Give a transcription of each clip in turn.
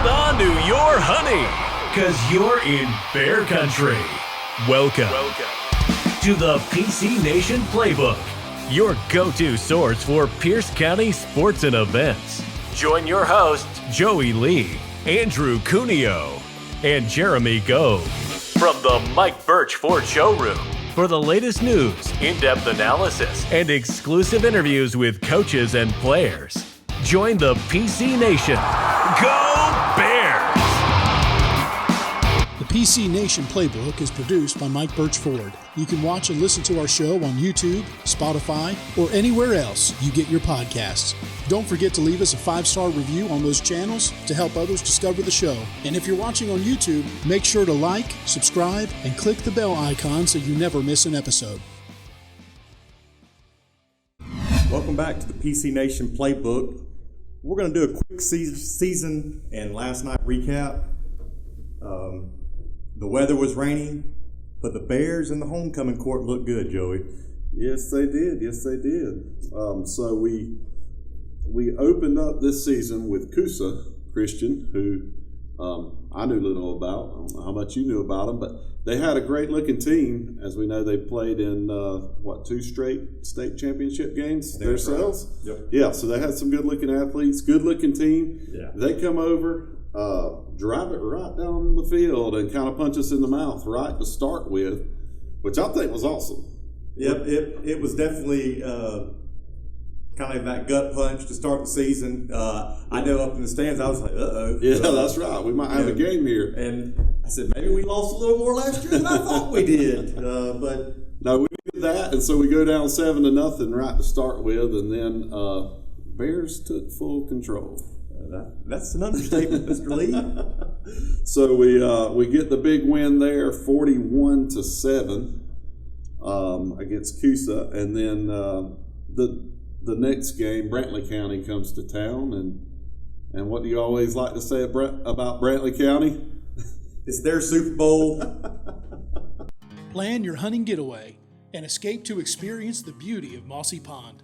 hold on to your honey, because you're in bear country. Welcome to the PC Nation Playbook, your go-to source for Pierce County sports and events. Join your hosts, Joey Lee, Andrew Cuneo, and Jeremy Gove from the Mike Birch Ford Showroom for the latest news, in-depth analysis, and exclusive interviews with coaches and players. Join the PC Nation. Go Bears! The PC Nation Playbook is produced by Mike Birch Ford. You can watch and listen to our show on YouTube, Spotify, or anywhere else you get your podcasts. Don't forget to leave us a 5-star review on those channels to help others discover the show. And if you're watching on YouTube, make sure to like, subscribe, and click the bell icon so you never miss an episode. Welcome back to the PC Nation Playbook. We're going to do a quick season and last night recap. The weather was rainy, but the Bears in the homecoming court looked good, Joey. Yes, they did. So we opened up this season with Kusa Christian, who I knew little about. I don't know how much you knew about them, but they had a great-looking team. As we know, they played in, 2 straight state championship games themselves? Right. Yep. Yeah, so they had some good-looking athletes, good-looking team. Yeah. They come over, drive it right down the field and kind of punch us in the mouth right to start with, which I think was awesome. Yep, it was definitely kind of that gut punch to start the season. I know up in the stands, I was like, uh-oh. Yeah, that's right. We might have a game here. And I said, maybe we lost a little more last year than I thought we did. But no, we did that, and so we go down 7-0 right to start with, and then Bears took full control. That's an understatement, Mr. Lee. So we get the big win there, 41-7 against Coosa, and then the next game, Brantley County comes to town, and what do you always like to say about Brantley County? It's their Super Bowl. Plan your hunting getaway and escape to experience the beauty of Mossy Pond.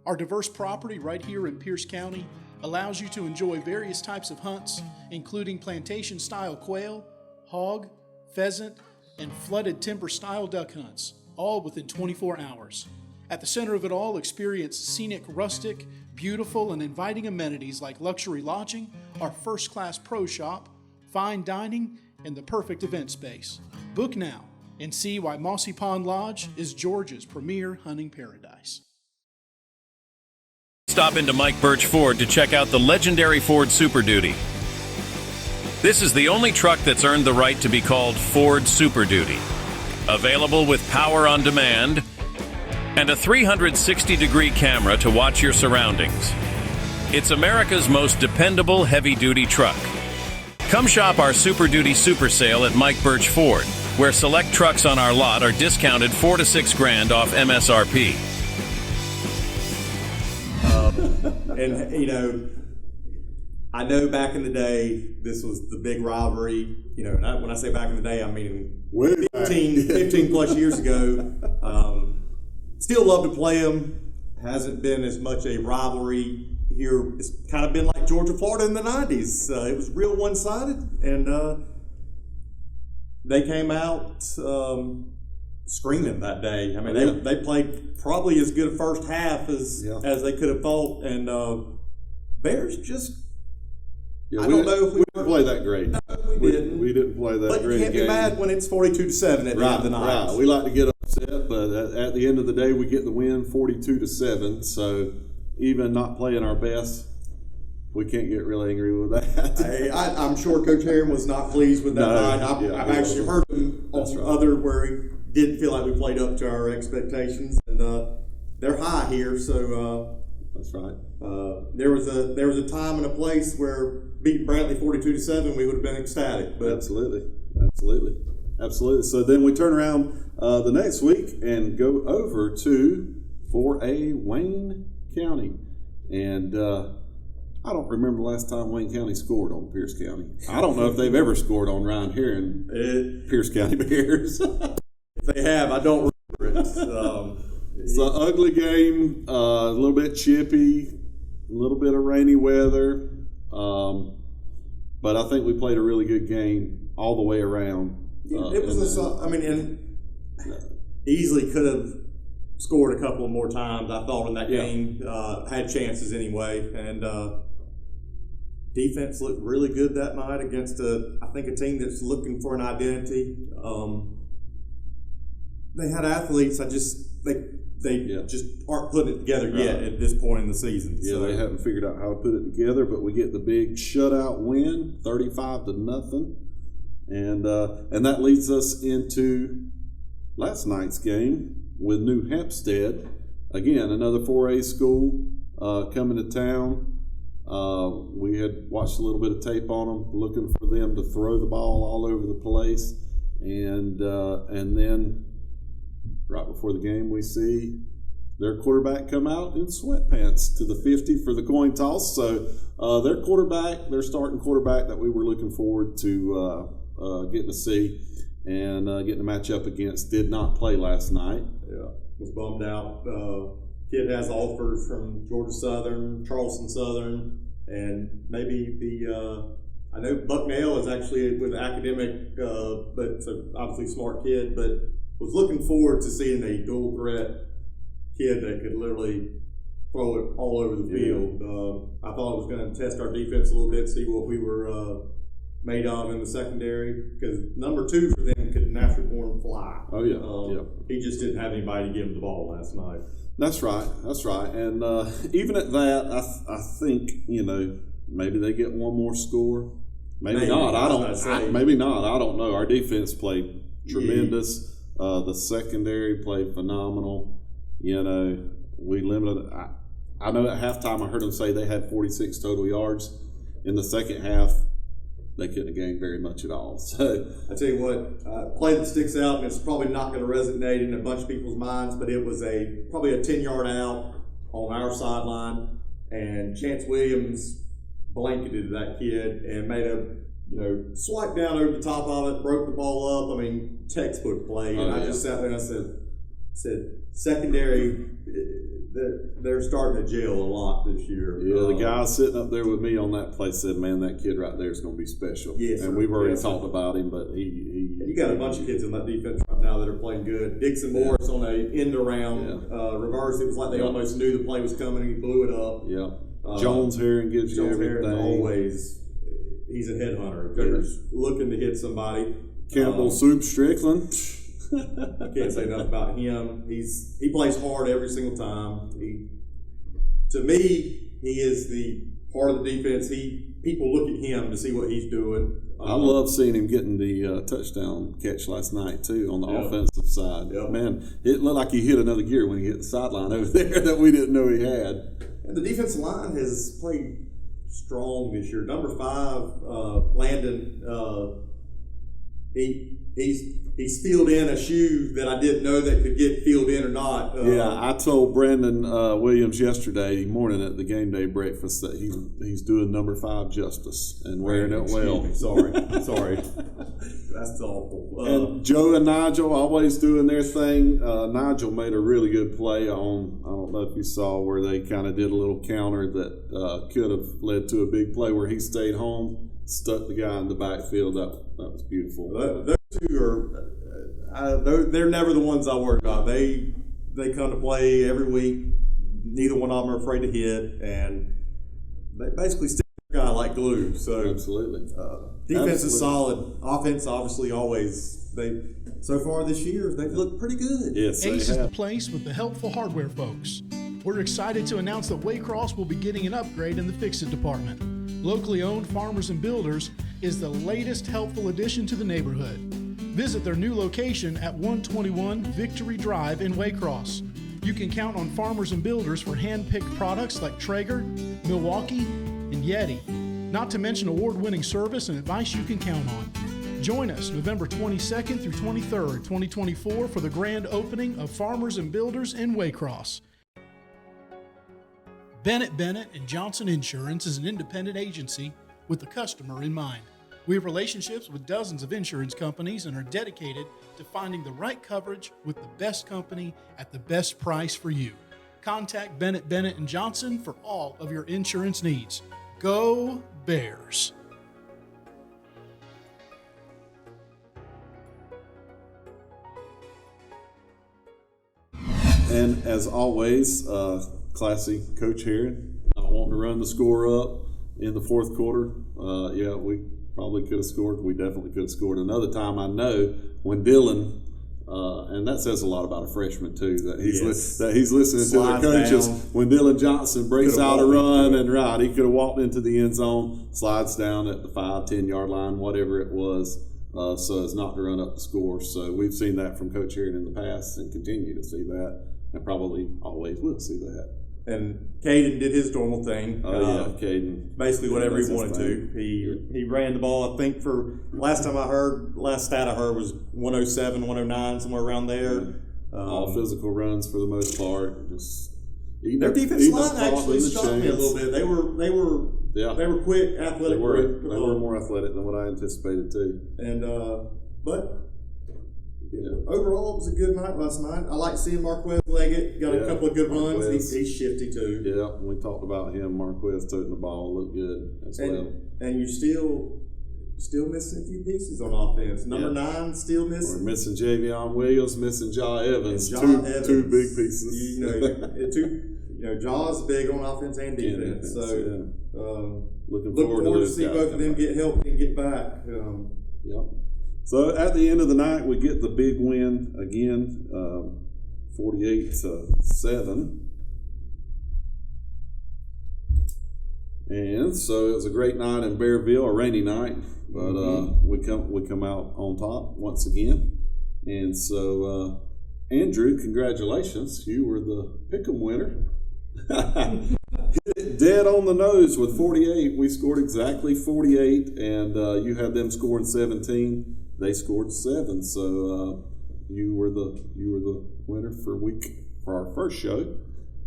Our diverse property right here in Pierce County allows you to enjoy various types of hunts, including plantation-style quail, hog, pheasant, and flooded timber-style duck hunts, all within 24 hours. At the center of it all, experience scenic, rustic, beautiful, and inviting amenities like luxury lodging, our first-class pro shop, fine dining, and the perfect event space. Book now and see why Mossy Pond Lodge is Georgia's premier hunting paradise. Stop into Mike Birch Ford to check out the legendary Ford Super Duty. This is the only truck that's earned the right to be called Ford Super Duty. Available with power on demand and a 360-degree camera to watch your surroundings. It's America's most dependable heavy-duty truck. Come shop our Super Duty Super Sale at Mike Birch Ford, where select trucks on our lot are discounted $4,000 to $6,000 off MSRP. And, I know back in the day, this was the big rivalry. And when I say back in the day, I mean 15 plus years ago. Still love to play them. Hasn't been as much a rivalry here. It's kind of been like Georgia, Florida in the 90s. It was real one-sided, and they came out screaming that day. I mean, they played probably as good a first half as they could have thought, and Bears just. Yeah, I don't know if we didn't play that great. No, we didn't. We didn't play that great. But you can't be mad when it's 42-7 at the end of the night. Right. We like to get upset, but at the end of the day, we get the win 42-7. So even not playing our best, we can't get really angry with that. Hey, I'm sure Coach Heron was not pleased with that night. I've actually heard him on other where he didn't feel like we played up to our expectations, and they're high here. So that's right. There was a time and a place where beating Brantley 42-7, we would have been ecstatic. But Absolutely. So then we turn around the next week and go over to 4A Wayne County, and I don't remember the last time Wayne County scored on Pierce County. I don't know if they've ever scored on around here in Pierce County Bears. If they have, I don't remember it. It's an ugly game, a little bit chippy, a little bit of rainy weather. but I think we played a really good game all the way around. It was and easily could have scored a couple more times. I thought in that game, had chances anyway, and defense looked really good that night against a team that's looking for an identity. They had athletes. They just aren't putting it together yet at this point in the season. Yeah, they haven't figured out how to put it together, but we get the big shutout win, 35-0, and that leads us into last night's game with New Hampstead. Again, another 4A school coming to town. We had watched a little bit of tape on them, looking for them to throw the ball all over the place, and then right before the game, we see their quarterback come out in sweatpants to the 50 for the coin toss. So their starting quarterback that we were looking forward to getting to see and getting to match up against, did not play last night. Yeah, was bummed out. Kid has offers from Georgia Southern, Charleston Southern, and maybe I know Bucknell is actually with academic, but it's obviously smart kid, but was looking forward to seeing a dual threat kid that could literally throw it all over the field. I thought it was going to test our defense a little bit, see what we were made of in the secondary, because number 2 for them could naturally born fly. Oh yeah, He just didn't have anybody to give him the ball last night. That's right. And even at that, I think maybe they get one more score. Maybe not. Maybe not. I don't know. Our defense played tremendous. The secondary played phenomenal. We limited. I know at halftime I heard them say they had 46 total yards. In the second half, they couldn't have gained very much at all. So I tell you what, play that sticks out, and it's probably not going to resonate in a bunch of people's minds, but it was probably a 10-yard out on our sideline, and Chance Williams blanketed that kid and made a swipe down over the top of it, broke the ball up. Textbook play. And I just sat there and I said secondary, they're starting to gel a lot this year. Yeah, the guy sitting up there with me on that play said, "Man, that kid right there is going to be special." Yes, and we've already talked about him, but he you got a bunch of kids in that defense right now that are playing good. Dixon Morris on a end around reverse. It was like they almost knew the play was coming and he blew it up. Yeah. Jones Herring gives you everything. Always, he's a headhunter. They're looking to hit somebody. Campbell Soup Strickland. I can't say enough about him. He plays hard every single time. To me, he is the part of the defense. People look at him to see what he's doing. I love seeing him getting the touchdown catch last night too on the offensive side. Yep. Man, it looked like he hit another gear when he hit the sideline over there that we didn't know he had. And the defensive line has played strong this year. Number 5, Landon. He's filled in a shoe that I didn't know that could get filled in or not. I told Brandon Williams yesterday morning at the game day breakfast that he's doing number 5 justice and wearing it well. Sorry, that's awful. And Joe and Nigel always doing their thing. Nigel made a really good play on, I don't know if you saw, where they kind of did a little counter that could have led to a big play where he stayed home, stuck the guy in the backfield. That was beautiful. Those two are they're never the ones I worry about. They come to play every week. Neither one of them are afraid to hit, and they basically stick the guy like glue. So absolutely, defense is solid. Offense, obviously, always. So far this year, they've looked pretty good. Yes, Ace is the place with the helpful hardware folks. We're excited to announce that Waycross will be getting an upgrade in the fix-it department. Locally owned Farmers and Builders is the latest helpful addition to the neighborhood. Visit their new location at 121 Victory Drive in Waycross. You can count on Farmers and Builders for hand-picked products like Traeger, Milwaukee, and Yeti. Not to mention award-winning service and advice you can count on. Join us November 22nd through 23rd, 2024 for the grand opening of Farmers and Builders in Waycross. Bennett & Johnson Insurance is an independent agency with the customer in mind. We have relationships with dozens of insurance companies and are dedicated to finding the right coverage with the best company at the best price for you. Contact Bennett & Johnson for all of your insurance needs. Go Bears! And as always, classy Coach Heron, not wanting to run the score up in the fourth quarter. We probably could have scored. We definitely could have scored another time. I know when Dylan, and that says a lot about a freshman too, that he's listening Slides to their coaches. down. When Dylan Johnson breaks Could've out a walked run into it. and right, he could have walked into the end zone, slides down at the 5-10 yard line, whatever it was. So as not to run up the score. So we've seen that from Coach Heron in the past and continue to see that, and probably always will see that. And Caden did his normal thing. Caden. Basically whatever That's he his wanted thing. to. He ran the ball, I think, for last stat I heard was 107, 109, somewhere around there. All physical runs for the most part. Just their defense line actually shocked me a little bit. They were quick, athletic. They were more athletic than what I anticipated too. And overall, it was a good night last night. I like seeing Marquez Leggett. Got a couple of good runs. He's shifty too. Yeah, we talked about him. Marquez toting the ball, looked good as well. And you're still missing a few pieces on offense. Number 9 still missing. We're missing Javion Williams, missing Jaw Evans. Evans. Two big pieces. Jaw's big on offense and defense. Looking look forward to those see guys both of them coming. get help and get back. Yep. So at the end of the night, we get the big win again, 48-7. And so it was a great night in Bearville, a rainy night, but we come out on top once again. And so Andrew, congratulations, you were the pick'em winner. Hit it dead on the nose with 48. We scored exactly 48, and you had them scoring 17. They scored 7, so you were the winner for our first show.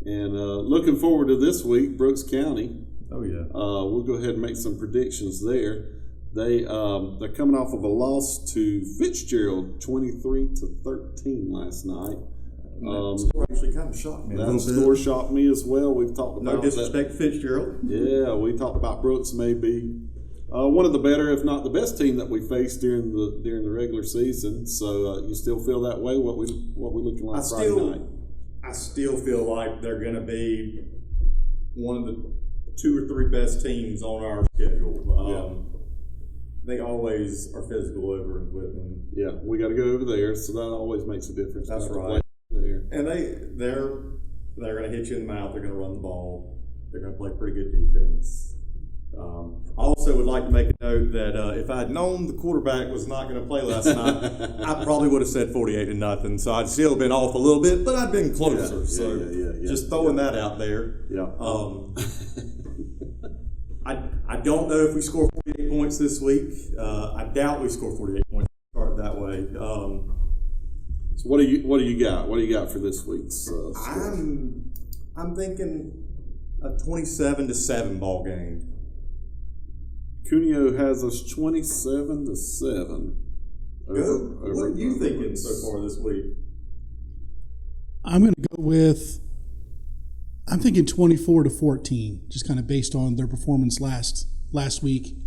And looking forward to this week, Brooks County. Oh yeah. We'll go ahead and make some predictions there. They're coming off of a loss to Fitzgerald, 23-13 last night. That score actually kind of shocked me. That score shocked me as well. We've talked about no disrespect to Fitzgerald. Yeah, we talked about Brooks maybe one of the better, if not the best team that we faced during the regular season. So you still feel that way? What we looking like Friday night? I still feel like they're going to be one of the 2 or 3 best teams on our schedule. They always are physical over in Whitman. Yeah, we got to go over there, so that always makes a difference. That's right. There. And they're going to hit you in the mouth. They're going to run the ball. They're going to play pretty good defense. I also would like to make a note that if I had known the quarterback was not going to play last night, I probably would have said 48-0. So I'd still been off a little bit, but I'd been closer. Just throwing that out there. Yeah. I don't know if we score 48 points this week. I doubt we score 48 points. Start that way. So what do you got? What do you got for this week's score? I'm thinking a 27-7 ball game. Cuneo has us 27-7. What are you thinking so far this week? I'm going to go with, I'm thinking 24-14, just kind of based on their performance last week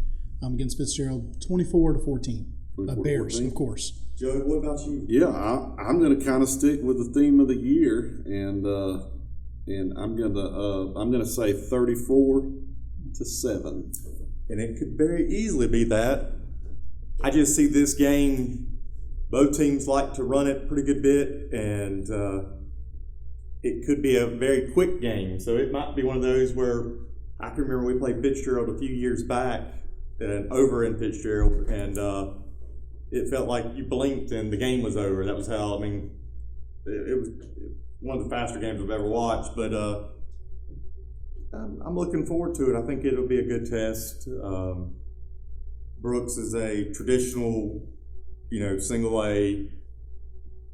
against Fitzgerald. 24-14. Bears, of course. Joe, what about you? Yeah, I'm going to kind of stick with the theme of the year, and I'm going to say 34-7. And it could very easily be that. I just see this game, both teams like to run it a pretty good bit, and it could be a very quick game. So it might be one of those where I can remember we played Fitzgerald a few years back and over in Fitzgerald, and it felt like you blinked and the game was over. That was how, it was one of the faster games I've ever watched, but I'm looking forward to it. I think it'll be a good test. Brooks is a traditional, single A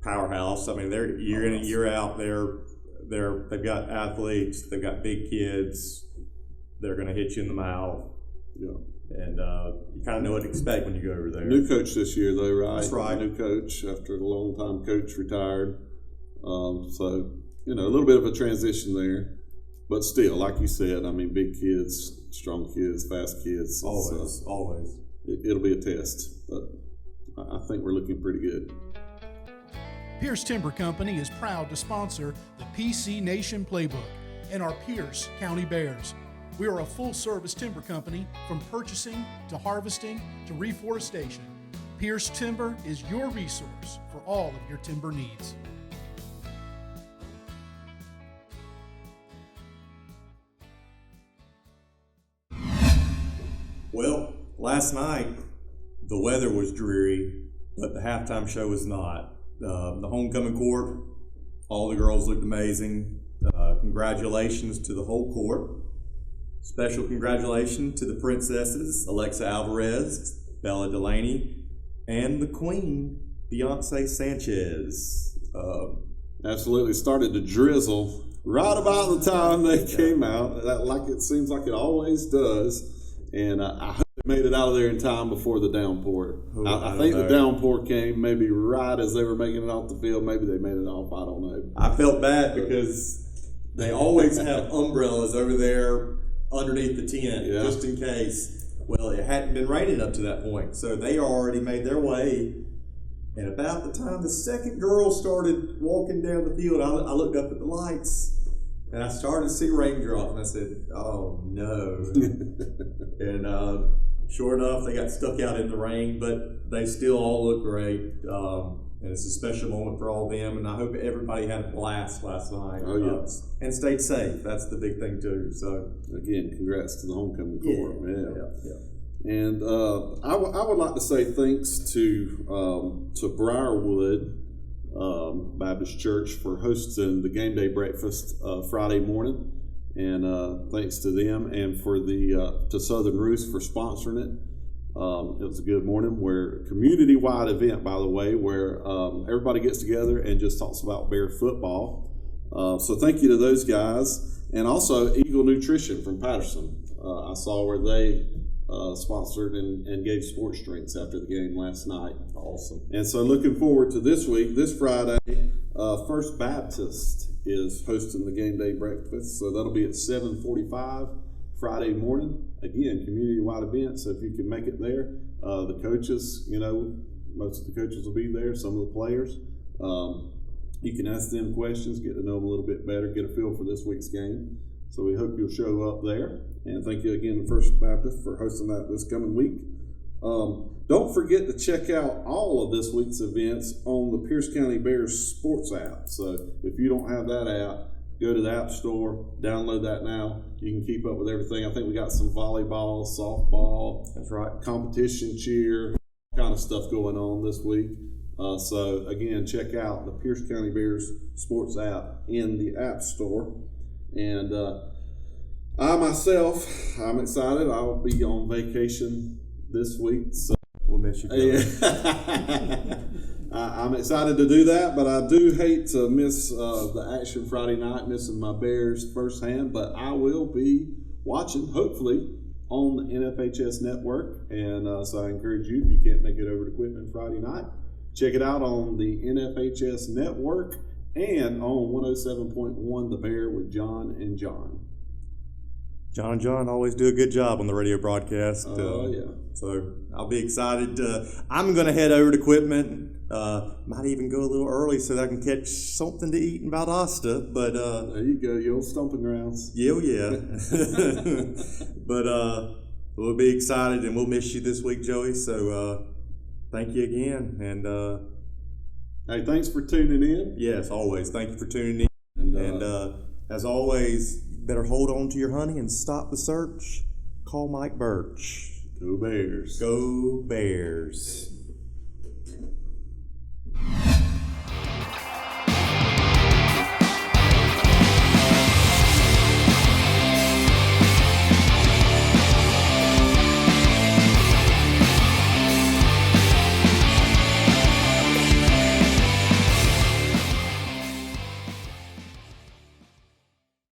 powerhouse. They're year in and year out. They've got athletes. They've got big kids. They're going to hit you in the mouth. Yeah. And you kind of know what to expect when you go over there. New coach this year, though, right? That's right. New coach after a long time coach retired. So, a little bit of a transition there. But still, like you said, big kids, strong kids, fast kids. Always. It'll be a test. But I think we're looking pretty good. Pierce Timber Company is proud to sponsor the PC Nation Playbook and our Pierce County Bears. We are a full-service timber company from purchasing to harvesting to reforestation. Pierce Timber is your resource for all of your timber needs. Well, last night the weather was dreary, but the halftime show was not. The homecoming court, all the girls looked amazing. Congratulations to the whole court. Special congratulations to the princesses, Alexa Alvarez, Bella Delaney, and the queen, Beyonce Sanchez. Absolutely started to drizzle right about the time they came out, like it seems like it always does. And I hope they made it out of there in time before the downpour. I think the downpour came maybe right as they were making it off the field. Maybe they made it off. I don't know. I felt bad because they always have umbrellas over there underneath the tent, just in case. Well, it hadn't been raining up to that point, so they already made their way. And about the time the second girl started walking down the field, I looked up at the lights. And I started to see raindrops, and I said, oh, no. And sure enough, they got stuck out in the rain, but they still all look great. And it's a special moment for all of them, and I hope everybody had a blast last night. Oh, yes. And stayed safe. That's the big thing, too. So again, congrats to the homecoming court. Yeah. And I would like to say thanks to Briarwood Baptist Church for hosting the game day breakfast Friday morning, and thanks to them, and for to Southern Roost for sponsoring it. It was a good morning, where community-wide event, by the way, where everybody gets together and just talks about Bear football. So thank you to those guys, and also Eagle Nutrition from Patterson. I saw where they sponsored and gave sports drinks after the game last night. Awesome. And so looking forward to this week. This Friday, First Baptist is hosting the game day breakfast. So that'll be at 7:45 Friday morning. Again, community-wide event. So if you can make it there, the coaches, most of the coaches will be there, some of the players. You can ask them questions, get to know them a little bit better, get a feel for this week's game. So we hope you'll show up there. And thank you again to First Baptist for hosting that this coming week. Don't forget to check out all of this week's events on the Pierce County Bears sports app. So if you don't have that app, go to the App Store, download that now. You can keep up with everything. I think we got some volleyball, softball, that's right, competition cheer, all kind of stuff going on this week. So again, check out the Pierce County Bears sports app in the App Store. And I'm excited. I'll be on vacation this week. So we'll miss you. I'm excited to do that, but I do hate to miss the action Friday night, missing my Bears firsthand. But I will be watching, hopefully, on the NFHS network. And so I encourage you, if you can't make it over to Quitman Friday night, check it out on the NFHS network and on 107.1 The Bear with John and John. John and John always do a good job on the radio broadcast. Yeah. So I'll be excited. I'm going to head over to Quitman. Might even go a little early so that I can catch something to eat in Valdosta. But there you go, your old stomping grounds. Yeah. But we'll be excited, and we'll miss you this week, Joey. So thank you again. And hey, thanks for tuning in. Yes, always. Thank you for tuning in. And as always, better hold on to your honey and stop the search. Call Mike Birch. Go Bears. Go Bears.